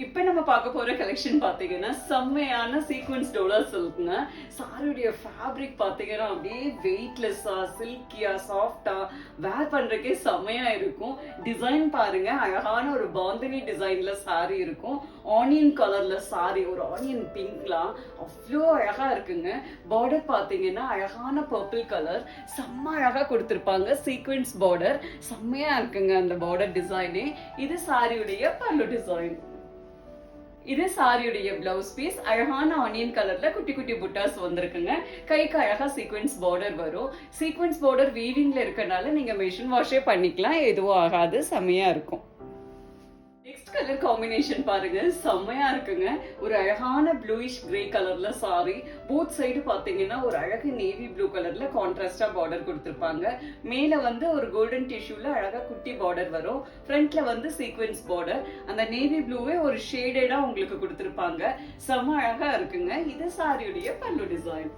இப்ப நம்ம பார்க்க போற கலெக்ஷன் பாத்தீங்கன்னா செம்மையான சீக்வன்ஸ் டோலா சில்க்ங்க. சாரியுடைய ஃபேப்ரிக் பாத்தீங்கன்னா அப்படியே வெயிட்லெஸ்ஸா சில்கியா சாஃப்டா வேர் பண்றதுக்கே செம்மையா இருக்கும். டிசைன் பாருங்க, அழகான ஒரு பாந்தினி டிசைன்ல சாரி இருக்கும். ஆனியன் கலர்ல சாரி, ஒரு ஆனியன் பிங்க்லாம் அவ்வளோ அழகா இருக்குங்க. பார்டர் பாத்தீங்கன்னா அழகான பர்பிள் கலர், செம்ம அழகா கொடுத்திருப்பாங்க. சீக்வன்ஸ் பார்டர் செம்மையா இருக்குங்க அந்த பார்டர் டிசைனே. இது சாரியுடைய பல்லு டிசைன். இது சாரியுடைய பிளவுஸ் பீஸ். அழகான ஆனியன் கலர்ல குட்டி குட்டி புட்டாஸ் வந்திருக்குங்க. கைக்கு அழகா சீக்வன்ஸ் பார்டர் வரும். சீக்வன்ஸ் பார்டர் வீவிங்ல இருக்கனால நீங்க மிஷின் வாஷே பண்ணிக்கலாம், எதுவும் ஆகாது, செம்மையா இருக்கும். நெக்ஸ்ட் கலர் காம்பினேஷன் பாருங்க, செம்மையா இருக்குங்க. ஒரு அழகான ப்ளூயிஷ் கிரே கலர்ல சாரி. போத் சைடு பாத்தீங்கன்னா ஒரு அழகு நேவி ப்ளூ கலர்ல கான்ட்ராஸ்டா பார்டர் கொடுத்திருப்பாங்க. மேல வந்து ஒரு கோல்டன் டிஷ்யூல அழகா குட்டி பார்டர் வரும். ஃப்ரண்ட்ல வந்து சீக்வென்ஸ் பார்டர். அந்த நேவி ப்ளூவே ஒரு ஷேடடா உங்களுக்கு கொடுத்திருப்பாங்க. செம்ம அழகா இருக்குங்க. இது சாரியுடைய பல்லு டிசைன்.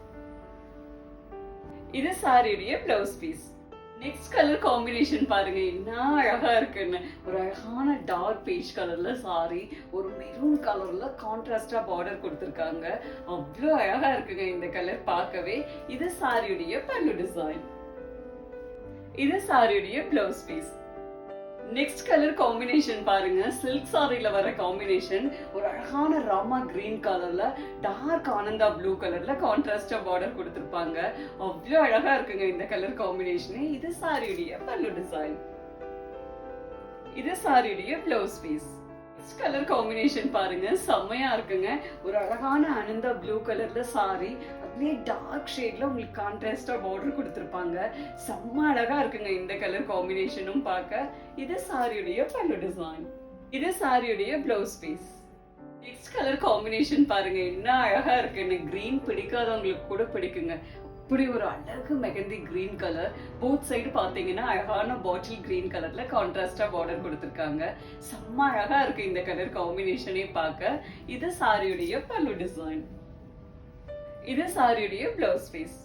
இது சாரியுடைய blouse piece. Next colour combination பாருங்க, என்ன அழகா இருக்குன்னு. ஒரு அழகான டார்க் பீச் கலர்ல சாரி, ஒரு மெரூன் கலர்ல கான்ட்ராஸ்டா பார்டர் கொடுத்திருக்காங்க. அவ்வளோ அழகா இருக்குங்க இந்த கலர் பார்க்கவே. இது சாரியுடைய பல்லு டிசைன். இது சாரியுடைய blouse piece. Next colour combination பாருங்க, சில்க் சாரியில வர காம்பினேஷன். ஒரு அழகான ராமா கிரீன் கலர்ல டார்க் ஆனந்தா ப்ளூ கலர்ல கான்ட்ராஸ்டா பார்டர் கொடுத்திருப்பாங்க. அவ்வளோ அழகா இருக்குங்க இந்த கலர் காம்பினேஷன். இது சாரியுடைய பல்லு டிசைன். இது சாரியுடைய blouse piece. Next colour combination பாருங்க, செம்மையா இருக்குங்க. ஒரு அழகான ஆனந்தா ப்ளூ கலர்ல சாரி, அதுலயே டார்க் ஷேட்ல உங்களுக்கு கான்ட்ராஸ்டா பார்டர் கொடுத்திருப்பாங்க. செம்ம அழகா இருக்குங்க இந்த கலர் காம்பினேஷனும் பார்க்க. இது சாரியுடைய பல்லு டிசைன். இது சாரியுடைய blouse piece. Next colour combination பாருங்க, என்ன அழகா இருக்குன்னு. கிரீன் பிடிக்காதவங்களுக்கு கூட பிடிக்குங்க. இப்படி ஒரு அழகு mehndi green colour. Both side பாத்தீங்கன்னா அழகான பாட்டில் கிரீன் கலர்ல கான்ட்ராஸ்டா பார்டர் கொடுத்திருக்காங்க. செம்ம அழகா இருக்கு இந்த கலர் காம்பினேஷனே பார்க்க. இது சாரியுடைய பல்லு டிசைன். இது சாரியுடைய பிளவுஸ் பீஸ்.